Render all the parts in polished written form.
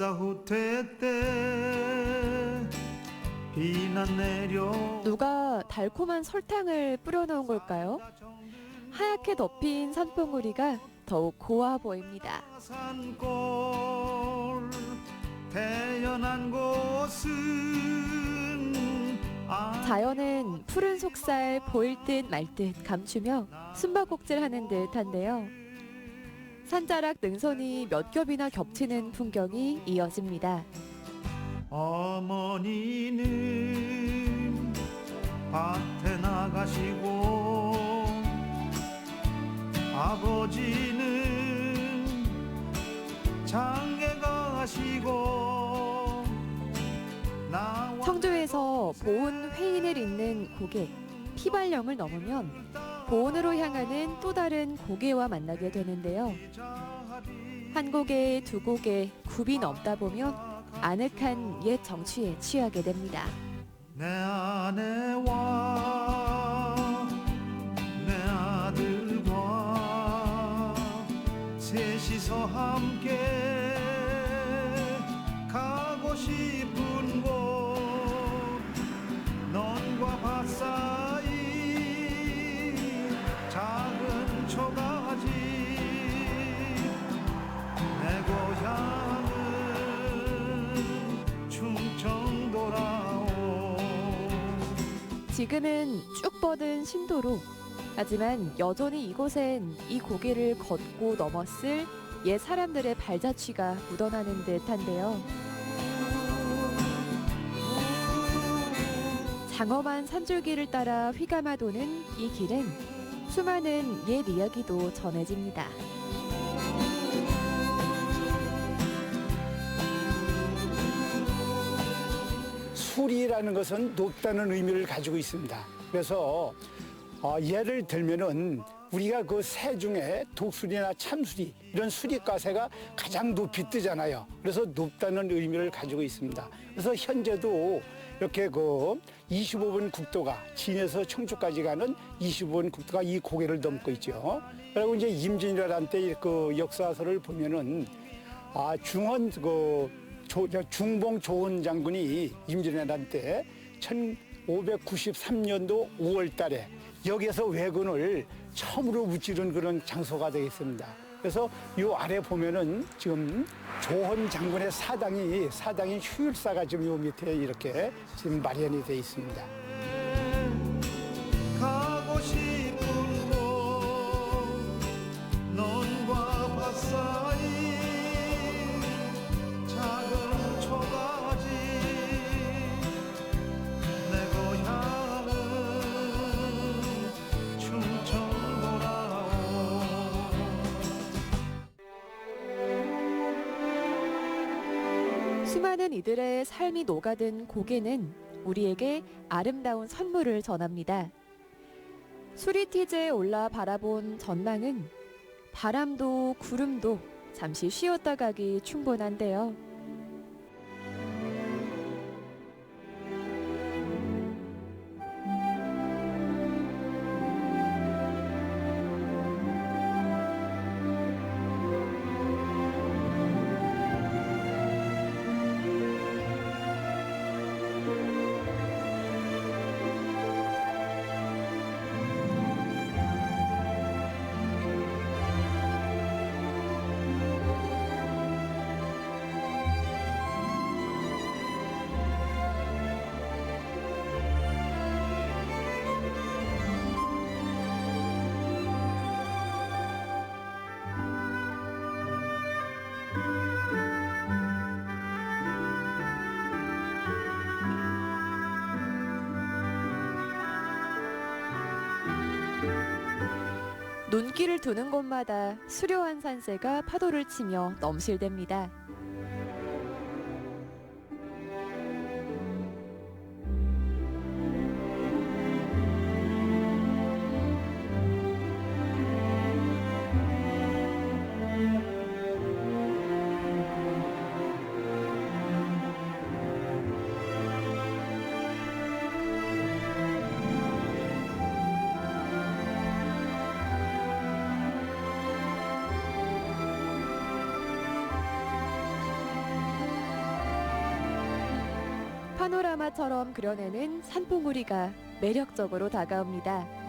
일사후퇴 때 비난 내려 누가 달콤한 설탕을 뿌려놓은 걸까요? 하얗게 덮인 산봉우리가 더욱 고와 보입니다. 산골 태어난 곳은 자연은 푸른 속살 보일 듯 말 듯 감추며 숨바꼭질하는 듯한데요. 산자락 능선이 몇 겹이나 겹치는 풍경이 이어집니다. 어머니는 밭에 나가시고 아버지는 장에 가시고 청주에서 보온 회인을 잇는 고개, 피발령을 넘으면 보온으로 향하는 또 다른 고개와 만나게 되는데요. 한 고개, 두 고개, 굽이 넘다 보면 아늑한 옛 정취에 취하게 됩니다. 내 아내와 내 아들과 셋이서 함께 가고 싶은 곳 넌과 밭 사이 작은 초가집 내 고향은 충청도라오. 지금은 쭉 뻗은 신도로, 하지만 여전히 이곳엔 이 고개를 걷고 넘었을 옛 사람들의 발자취가 묻어나는 듯한데요. 장엄한 산줄기를 따라 휘감아 도는 이 길엔 수많은 옛 이야기도 전해집니다. 수리라는 것은 높다는 의미를 가지고 있습니다. 그래서 예를 들면은 우리가 그 새 중에 독수리나 참수리 이런 수리과새가 가장 높이 뜨잖아요. 그래서 높다는 의미를 가지고 있습니다. 그래서 현재도 이렇게 그 25번 국도가 진에서 청주까지 가는 25번 국도가 이 고개를 넘고 있죠. 그리고 이제 임진왜란 때 그 역사서를 보면은 중헌 중봉 조은 장군이 임진왜란 때 1593년도 5월 달에 여기에서 왜군을 처음으로 무찌른 그런 장소가 되겠습니다. 그래서 이 아래 보면은 지금 조헌 장군의 사당이 휴일사가 지금 요 밑에 이렇게 지금 마련이 되어 있습니다. 가고 싶은 곳 넌과 밭 사이 작은 초가집 내 고향은 충청도라오. 수많은 이들의 삶이 녹아든 고개는 우리에게 아름다운 선물을 전합니다. 수리티제에 올라 바라본 전망은 바람도 구름도 잠시 쉬었다 가기 충분한데요. 눈길을 두는 곳마다 수려한 산새가 파도를 치며 넘실댑니다. 파노라마처럼 그려내는 산봉우리가 매력적으로 다가옵니다.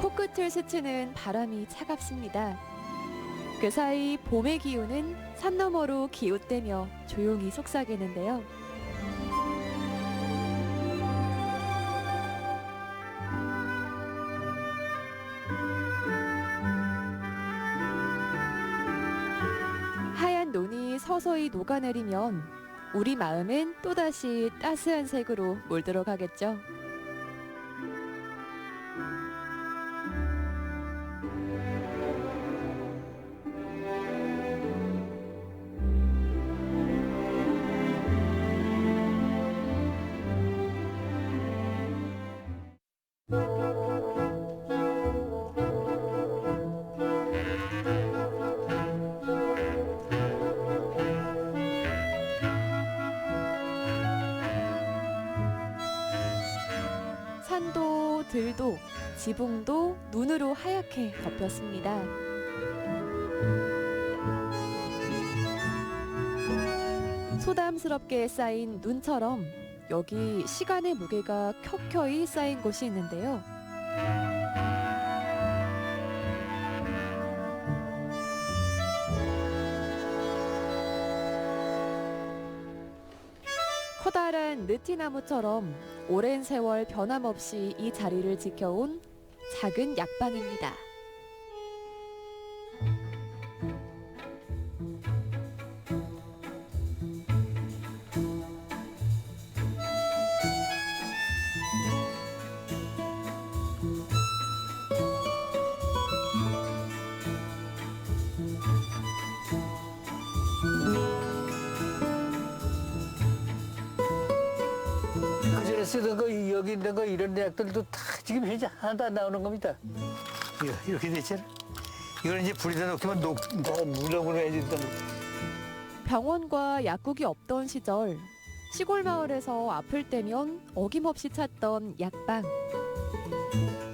코끝을 스치는 바람이 차갑습니다. 그 사이 봄의 기운은 산 너머로 기웃대며 조용히 속삭이는데요. 하얀 눈이 서서히 녹아내리면 우리 마음은 또다시 따스한 색으로 물들어 가겠죠. 산도 들도 지붕도 눈으로 하얗게 덮였습니다. 소담스럽게 쌓인 눈처럼 여기 시간의 무게가 켜켜이 쌓인 곳이 있는데요. 커다란 느티나무처럼 오랜 세월 변함없이 이 자리를 지켜온 작은 약방입니다. 그전에 쓰던 거 여기 있는 거 이런 약들도 다 지금 현재 하나도 안 나오는 겁니다. 이렇게 됐잖아. 이거는 이제 불에다 놓기만 물렁물렁해진다. 병원과 약국이 없던 시절 시골 마을에서 아플 때면 어김없이 찾던 약방.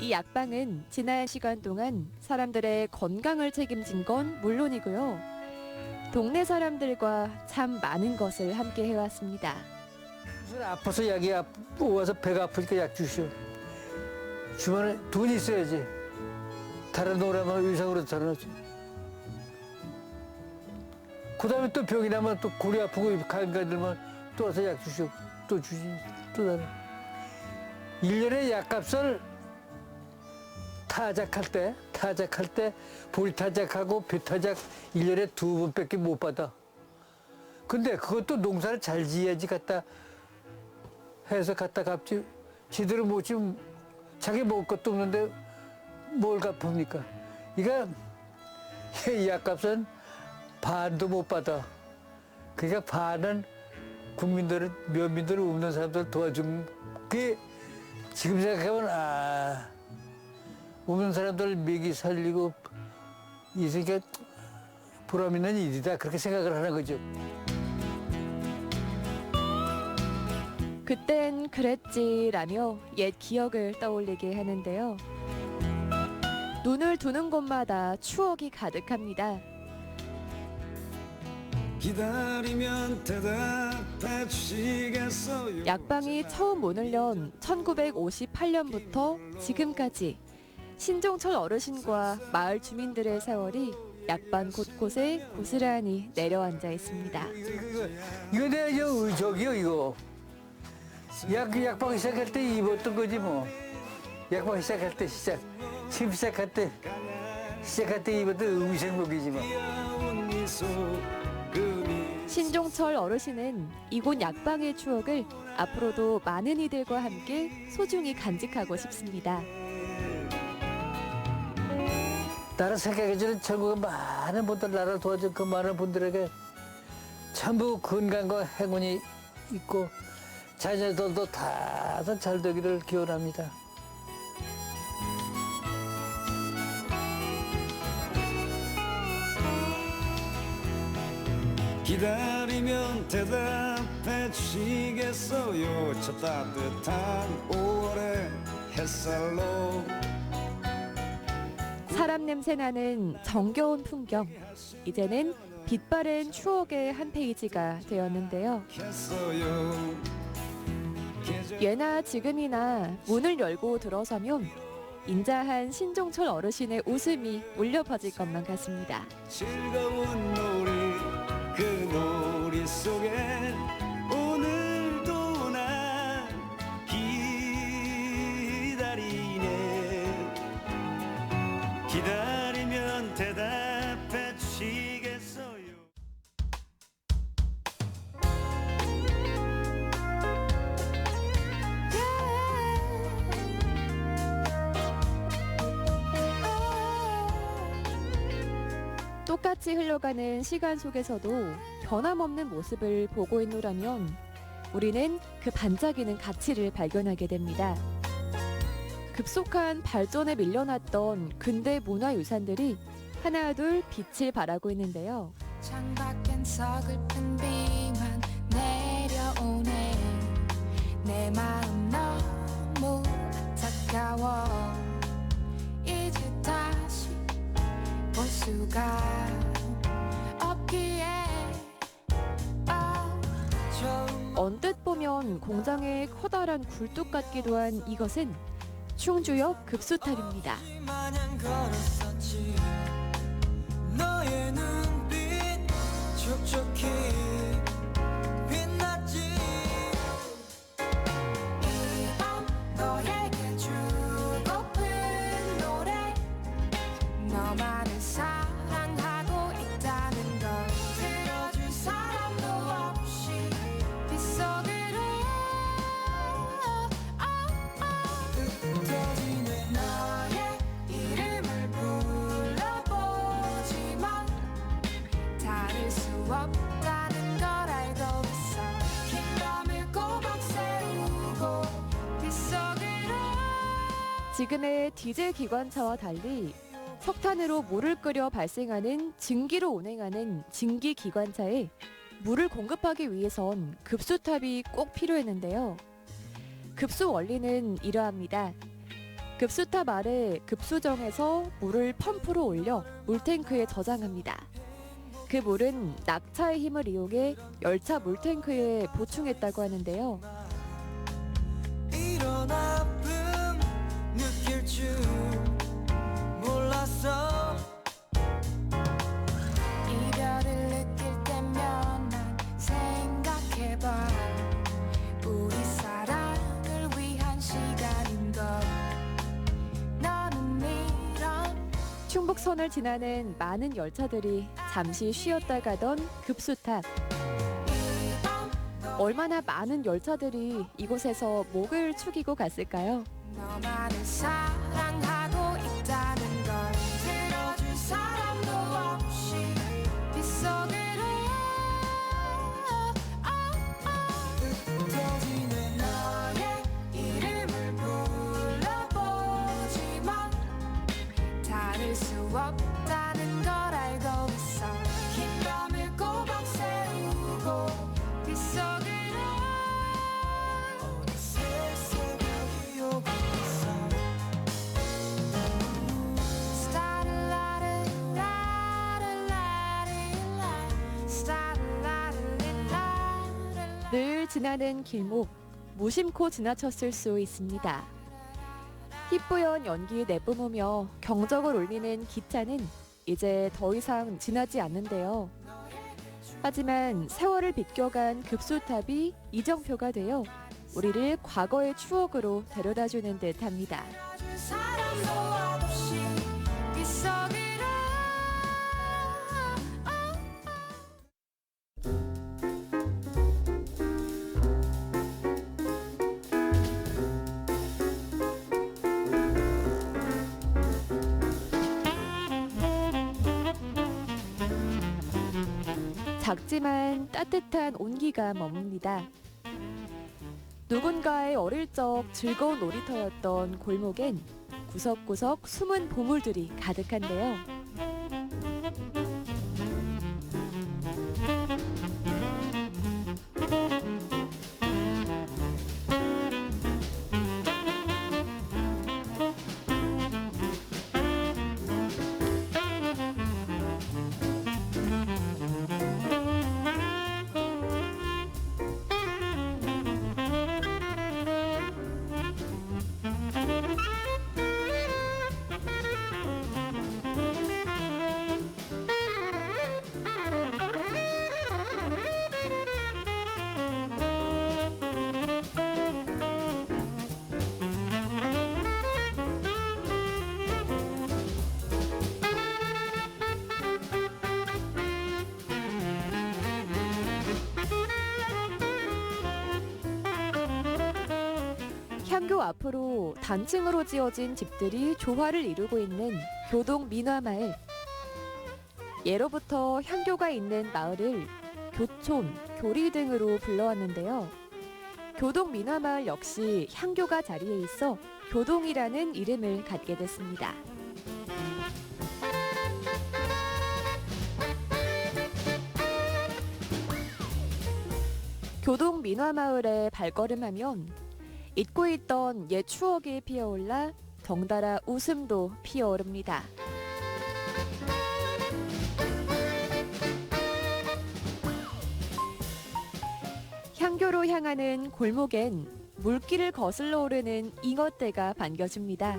이 약방은 지난 시간 동안 사람들의 건강을 책임진 건 물론이고요. 동네 사람들과 참 많은 것을 함께 해왔습니다. 무슨 아파서 약이 와서 배가 아프니까 약 주시오. 주변에 돈이 있어야지. 다른 노래만 의상으로 다뤄놓지. 그 다음에 또 병이 나면 또 골이 아프고 간간들만 또 와서 약 주시오. 또 주시, 또 다른. 1년에 약값을 타작할 때 볼타작하고 배타작 1년에 2번밖에 못 받아. 근데 그것도 농사를 잘 지어야지 갖다 해서 갖다 갚지. 제대로 못 지면 자기 먹을 것도 없는데 뭘 갚습니까? 그러니까 이 약값은 반도 못 받아. 그러니까 반은 국민들은 면민들을 없는 사람들 도와준 게 지금 생각하면 없는 사람들 먹이 살리고 있으니까 보람 있는 일이다 그렇게 생각을 하는 거죠. 그땐 그랬지라며 옛 기억을 떠올리게 하는데요. 눈을 두는 곳마다 추억이 가득합니다. 기다리면 대답해 주시겠어요. 약방이 처음 문을 연 1958년부터 지금까지 신종철 어르신과 마을 주민들의 세월이 약방 곳곳에 고스란히 내려앉아 있습니다. 이거 내가 저기요 이거. 약방 시작할 때 입었던 거지 뭐. 약방 시작할 때 시작할 때 시작할 때 입었던 의생복이지만 귀여운 미소 그 신종철 어르신은 이곳 약방의 추억을 앞으로도 많은 이들과 함께 소중히 간직하고 싶습니다. 나를 생각해주는 전국의 많은 분들, 나를 도와준 그 많은 분들에게 전부 건강과 행운이 있고 자녀들도 다 잘 되기를 기원합니다. 기다리면 대답해 주시겠어요 저 따뜻한 5월의 햇살로 사람 냄새 나는 정겨운 풍경. 이제는 빛바랜 추억의 한 페이지가 되었는데요. 했어요 예나 지금이나 문을 열고 들어서면 인자한 신종철 어르신의 웃음이 울려 퍼질 것만 같습니다. 즐거운 놀이 그 놀이 속에 오늘도 난 기다리네 기다리면 대답해 주시겠어요 똑같이 흘러가는 시간 속에서도 변함없는 모습을 보고 있노라면 우리는 그 반짝이는 가치를 발견하게 됩니다. 급속한 발전에 밀려났던 근대 문화유산들이 하나둘 빛을 발하고 있는데요. 창밖엔 서글픈 비만 내려오네 내 마음 너무 안타까워 이제 다시 볼 수가 없기에 언뜻 보면 공장의 커다란 굴뚝 같기도 한 이것은 충주역 급수탑입니다. 마냥 걸었었지 너의 눈빛 촉촉히 빛났지 이밤 너에게 주고픈 노래 너만을 사랑하고 있다는 걸 들어줄 사람도 없이 빗속으로 흩어지는 너의 이름을 불러보지만 다를 수 없다는 걸 알고 있어 긴 밤을 꼬박 세우고 빗속으로 지금의 디젤 기관차와 달리 석탄으로 물을 끓여 발생하는 증기로 운행하는 증기 기관차에 물을 공급하기 위해선 급수탑이 꼭 필요했는데요. 급수 원리는 이러합니다. 급수탑 아래 급수정에서 물을 펌프로 올려 물탱크에 저장합니다. 그 물은 낙차의 힘을 이용해 열차 물탱크에 보충했다고 하는데요. 이런 아픔 느낄 줄 몰랐어 이별을 느낄 때면 난 생각해봐 우리 사랑을 위한 시간인걸 너는 이런 충북선을 지나는 많은 열차들이 잠시 쉬었다 가던 급수탑. 얼마나 많은 열차들이 이곳에서 목을 축이고 갔을까요? 너만을 사랑하고 있다는 걸 들어줄 사람도 없이 빗속으로 흩어지는 너의 이름을 불러보지만 다를 수 없다는 걸 알고 있어 긴 밤을 꼬박 세우고 빗속으로 어느새 새벽이 오고 있어 늘 지나는 길목, 무심코 지나쳤을 수 있습니다. 희뿌연 연기 내뿜으며 경적을 울리는 기차는 이제 더 이상 지나지 않는데요. 하지만 세월을 비껴간 급수탑이 이정표가 되어 우리를 과거의 추억으로 데려다주는 듯합니다. 사람도 없이 빗속으로 작지만 따뜻한 온기가 머뭅니다. 누군가의 어릴 적 즐거운 놀이터였던 골목엔 구석구석 숨은 보물들이 가득한데요. 향교 앞으로 단층으로 지어진 집들이 조화를 이루고 있는 교동 민화마을. 예로부터 향교가 있는 마을을 교촌, 교리 등으로 불러왔는데요. 교동 민화마을 역시 향교가 자리에 있어 교동이라는 이름을 갖게 됐습니다. 교동 민화마을에 발걸음하면 잊고 있던 옛 추억이 피어올라 덩달아 웃음도 피어오릅니다. 향교로 향하는 골목엔 물길을 거슬러 오르는 잉어떼가 반겨줍니다.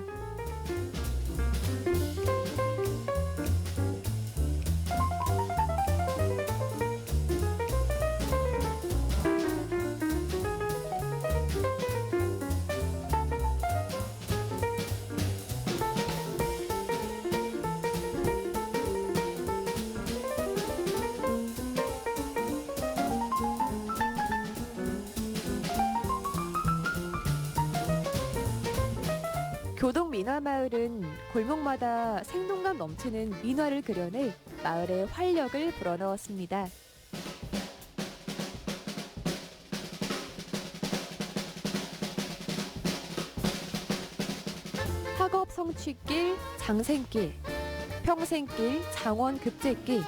교동 민화마을은 골목마다 생동감 넘치는 민화를 그려내 마을의 활력을 불어넣었습니다. 학업 성취길, 장생길, 평생길, 장원급제길,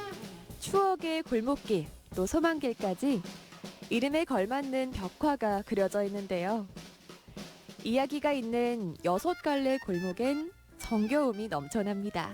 추억의 골목길, 또 소망길까지 이름에 걸맞는 벽화가 그려져 있는데요. 이야기가 있는 6갈래 골목엔 정겨움이 넘쳐납니다.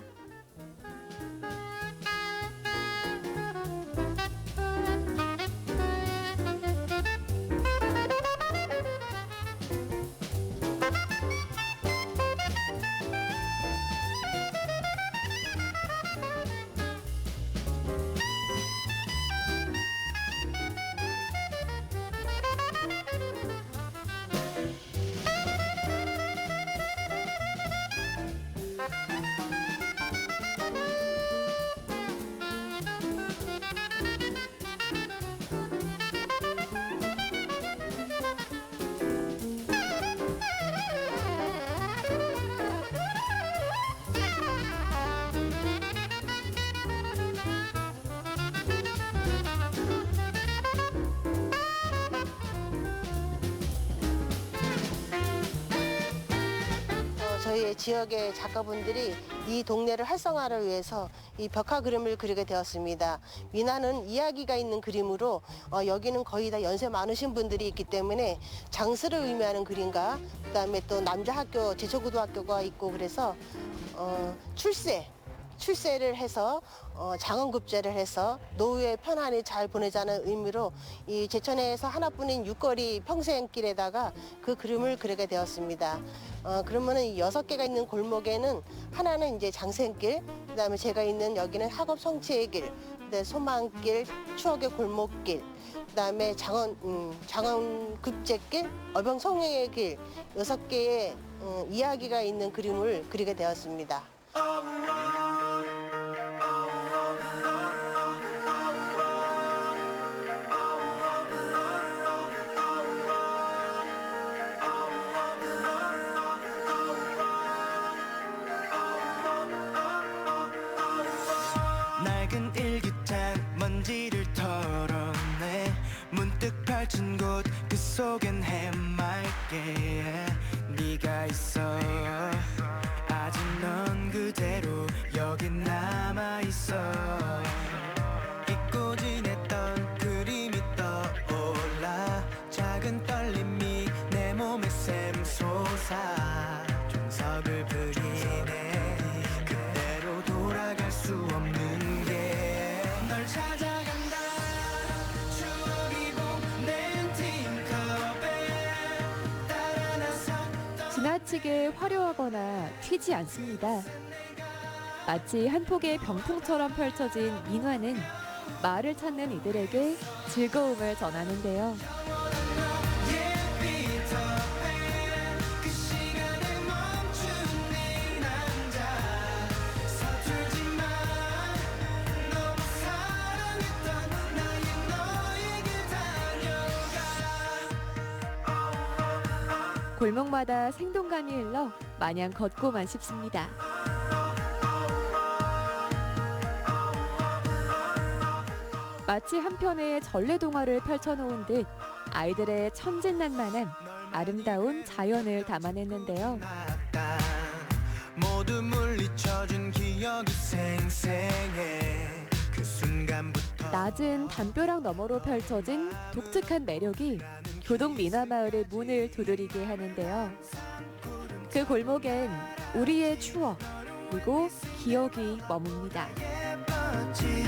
저희 지역의 작가분들이 이 동네를 활성화를 위해서 이 벽화 그림을 그리게 되었습니다. 민화는 이야기가 있는 그림으로 여기는 거의 다 연세 많으신 분들이 있기 때문에 장수를 의미하는 그림과 그다음에 또 남자 학교, 제초고등학교가 있고 그래서 출세를 해서 장원급제를 해서 노후의 편안히 잘 보내자는 의미로 이 제천에서 하나뿐인 6거리 평생길에다가 그 그림을 그리게 되었습니다. 그러면은 이 6개가 있는 골목에는 하나는 이제 장생길, 그다음에 제가 있는 여기는 학업 성취의 길, 그다음에 소망길, 추억의 골목길, 그다음에 장원급제길, 어병성회의 길 6개의 이야기가 있는 그림을 그리게 되었습니다. 낡은 일기장 먼지를 털 펼친 곳 그 속엔 해맑게 네가 있어 아직 넌 그대로 여기 남아있어 잊고 지냈던 그림이 떠올라 작은 떨림이 내 몸에 샘솟아 종석을 부리네 그대로 돌아갈 수 없는 게 널 찾아간다 추억이 보낸 팀컵에 따라 나섰던 지나치게 화려하거나 튀지 않습니다. 마치 한 폭의 병풍처럼 펼쳐진 민화는 말을 찾는 이들에게 즐거움을 전하는데요. 그 시간에 멈춘 네 남자 서툴지만 너무 사랑했던 나의 너에게 달려가 골목마다 생동감이 흘러 마냥 걷고만 싶습니다. 마치 한편의 전래동화를 펼쳐놓은 듯 아이들의 천진난만한 아름다운 자연을 담아냈는데요. 모두 물리쳐준 기억이 생생해 그 순간부터 낮은 담벼락 너머로 펼쳐진 독특한 매력이 교동 민화마을의 문을 두드리게 하는데요. 그 골목엔 우리의 추억 그리고 기억이 머뭅니다. 예뻤지